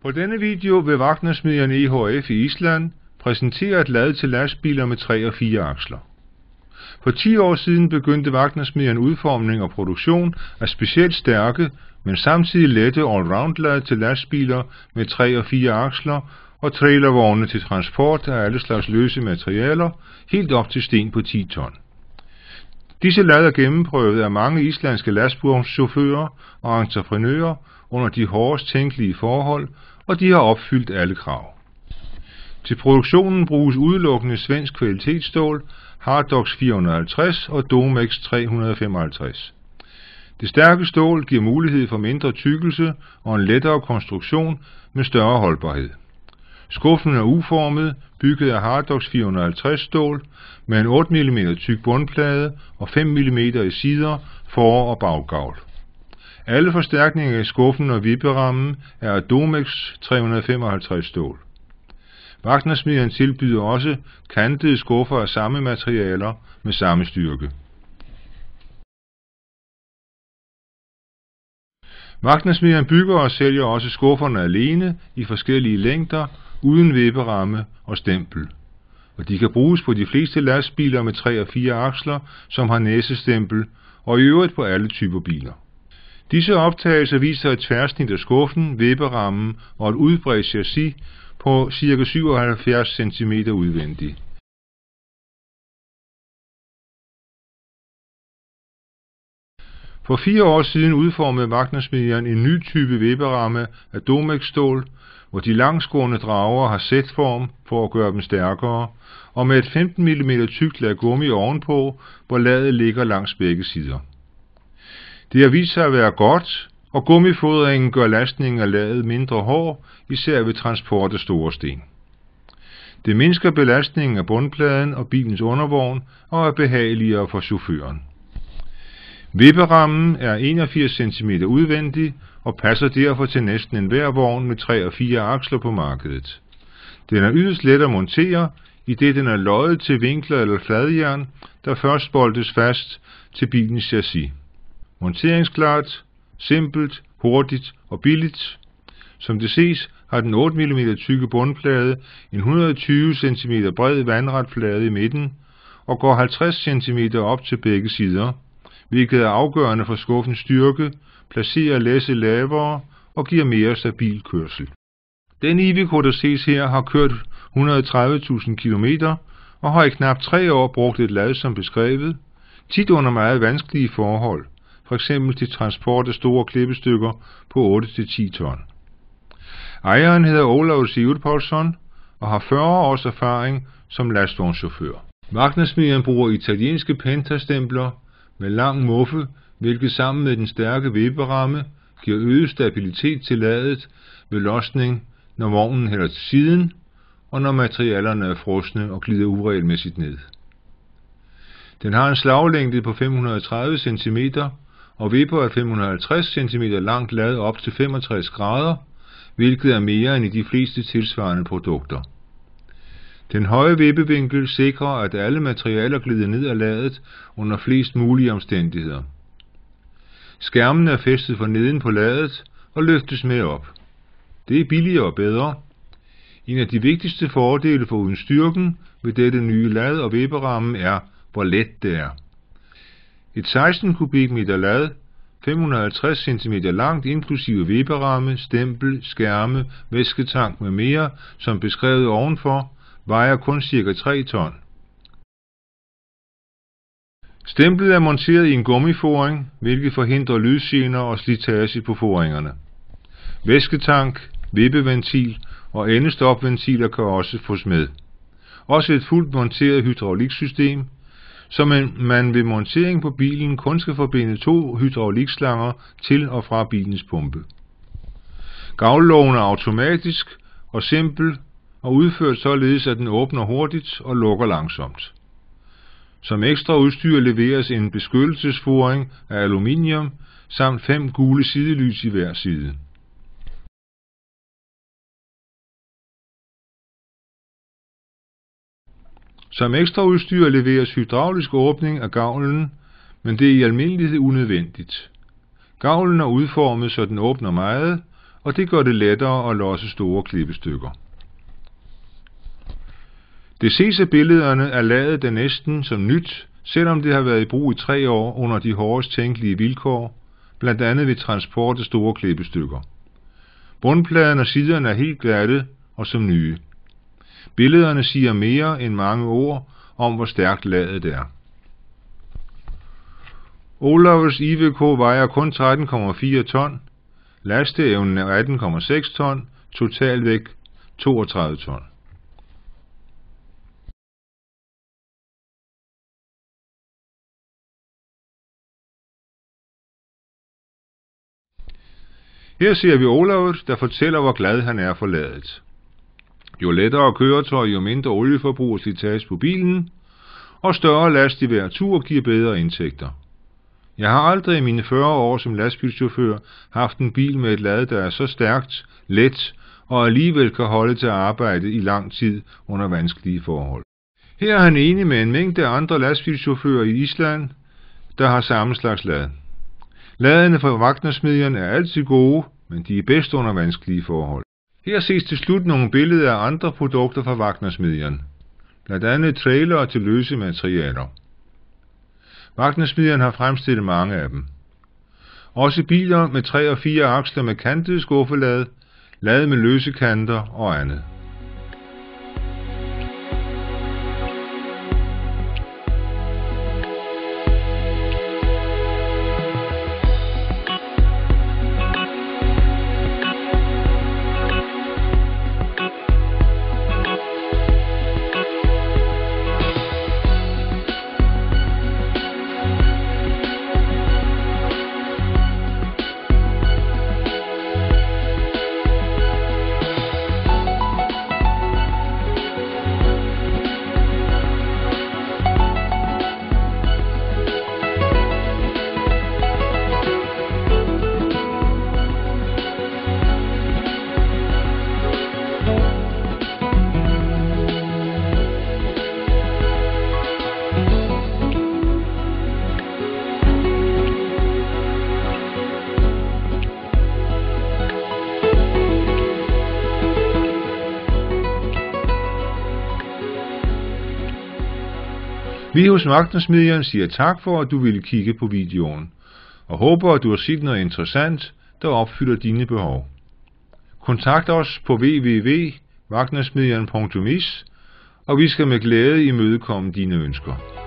På denne video vil Vagnersmedien EHF i Island præsentere et lad til lastbiler med 3 og 4 aksler. For 10 år siden begyndte Vagnersmedien udformning og produktion af specielt stærke, men samtidig lette allround-lad til lastbiler med 3 og 4 aksler og trailervogne til transport af alle slags løse materialer, helt op til sten på 10 ton. Disse lad er gennemprøvet af mange islandske lastvognchauffører og entreprenører under de hårdest tænkelige forhold, og de har opfyldt alle krav. Til produktionen bruges udelukkende svensk kvalitetsstål, Hardox 450 og Domex 355. Det stærke stål giver mulighed for mindre tykkelse og en lettere konstruktion med større holdbarhed. Skuffen er uformet, bygget af Hardox 450 stål med en 8 mm tyk bundplade og 5 mm i sider, for- og baggavl. Alle forstærkninger i skuffen og vipperammen er af Domex 355 stål. Vagnersmedien tilbyder også kantede skuffer af samme materialer med samme styrke. Vagnersmedien bygger og sælger også skufferne alene i forskellige længder, uden vipperamme og stempel. Og de kan bruges på de fleste lastbiler med 3 og 4 aksler, som har næsestempel, og i øvrigt på alle typer biler. Disse optagelser viser et tværsnit af skuffen, vipperammen og et udbredt chassis på ca. 77 cm udvendigt. For 4 år siden udformede Vagnersmedien en ny type vipperamme af Domex-stål, hvor de langsgående drager har sætform for at gøre dem stærkere, og med et 15 mm tykt lag gummi ovenpå, hvor ladet ligger langs begge sider. Det har vist sig at være godt, og gummifodringen gør lastningen af ladet mindre hård, især ved transport af store sten. Det mindsker belastningen af bundpladen og bilens undervogn og er behageligere for chaufføren. Vipperammen er 81 cm udvendig og passer derfor til næsten enhver vogn med 3 og 4 aksler på markedet. Den er yderst let at montere, idet den er løjet til vinkler eller fladjern, der først boltes fast til bilens chassis. Monteringsklart, simpelt, hurtigt og billigt. Som det ses, har den 8 mm tykke bundplade en 120 cm bred vandret flade i midten og går 50 cm op til begge sider, hvilket er afgørende for skuffens styrke, placerer læsset lavere og giver mere stabil kørsel. Den Iveco, der ses her, har kørt 130.000 km og har i knap 3 år brugt et lad som beskrevet, tit under meget vanskelige forhold, f.eks. til transport af store klippestykker på 8-10 ton. Ejeren hedder Olav Sigurpálsson og har 40 års erfaring som lastvognschauffør. Vagnersmedien bruger italienske pentastempler med lang muffe, hvilket sammen med den stærke vipperamme giver øget stabilitet til ladet ved losning, når vognen hælder til siden, og når materialerne er frosne og glider uregelmæssigt ned. Den har en slaglængde på 530 cm og vipper af 550 cm langt lad op til 65 grader, hvilket er mere end i de fleste tilsvarende produkter. Den høje vippevinkel sikrer, at alle materialer glider ned af ladet under flest mulige omstændigheder. Skærmen er fæstet for neden på ladet og løftes med op. Det er billigere og bedre. En af de vigtigste fordele foruden styrken ved dette nye lad og vipperamme er, hvor let det er. Et 16 kubikmeter lad, 550 cm langt inklusive vipperamme, stempel, skærme, væsketank med mere, som beskrevet ovenfor, vejer kun ca. 3 ton. Stemplet er monteret i en gummiforing, hvilket forhindrer lydgener og slitage på foringerne. Væsketank, vippeventil og endestopventiler kan også fås med. Også et fuldt monteret hydrauliksystem, så man ved montering på bilen kun skal forbinde 2 hydraulikslanger til og fra bilens pumpe. Gavllågen er automatisk og simpel og udført således, at den åbner hurtigt og lukker langsomt. Som ekstra udstyr leveres en beskyttelsesforing af aluminium samt 5 gule sidelys i hver side. Som ekstra udstyr leveres hydraulisk åbning af gavlen, men det er i almindelighed unødvendigt. Gavlen er udformet, så den åbner meget, og det gør det lettere at losse store klippestykker. Det ses af billederne, at ladet er næsten som nyt, selvom det har været i brug i 3 år under de hårdest tænkelige vilkår, blandt andet ved transport af store klippestykker. Bundpladen og siderne er helt glatte og som nye. Billederne siger mere end mange ord om, hvor stærkt ladet er. Olavs IVK vejer kun 13,4 ton, lasteevnen er 18,6 ton, totalvægt 32 ton. Her ser vi Olav, der fortæller, hvor glad han er for ladet. Jo lettere køretøj, jo mindre olieforbrug og slitage på bilen, og større last i hver tur giver bedre indtægter. Jeg har aldrig i mine 40 år som lastbilchauffør haft en bil med et lad, der er så stærkt, let og alligevel kan holde til arbejde i lang tid under vanskelige forhold. Her er han enig med en mængde andre lastbilchauffører i Island, der har samme slags lad. Ladene fra Vagnersmedjen er altid gode, men de er bedst under vanskelige forhold. Her ses til slut nogle billeder af andre produkter fra Vagnersmedjen, blandt andet trailere til løse materialer. Vagnersmedjen har fremstillet mange af dem. Også biler med 3 og 4 aksler med kantede skuffelad, lad med løse kanter og andet. Vi hos Vagnersmedjen siger tak for, at du ville kigge på videoen, og håber, at du har set noget interessant, der opfylder dine behov. Kontakt os på www.vagnersmedjen.is, og vi skal med glæde imødekomme dine ønsker.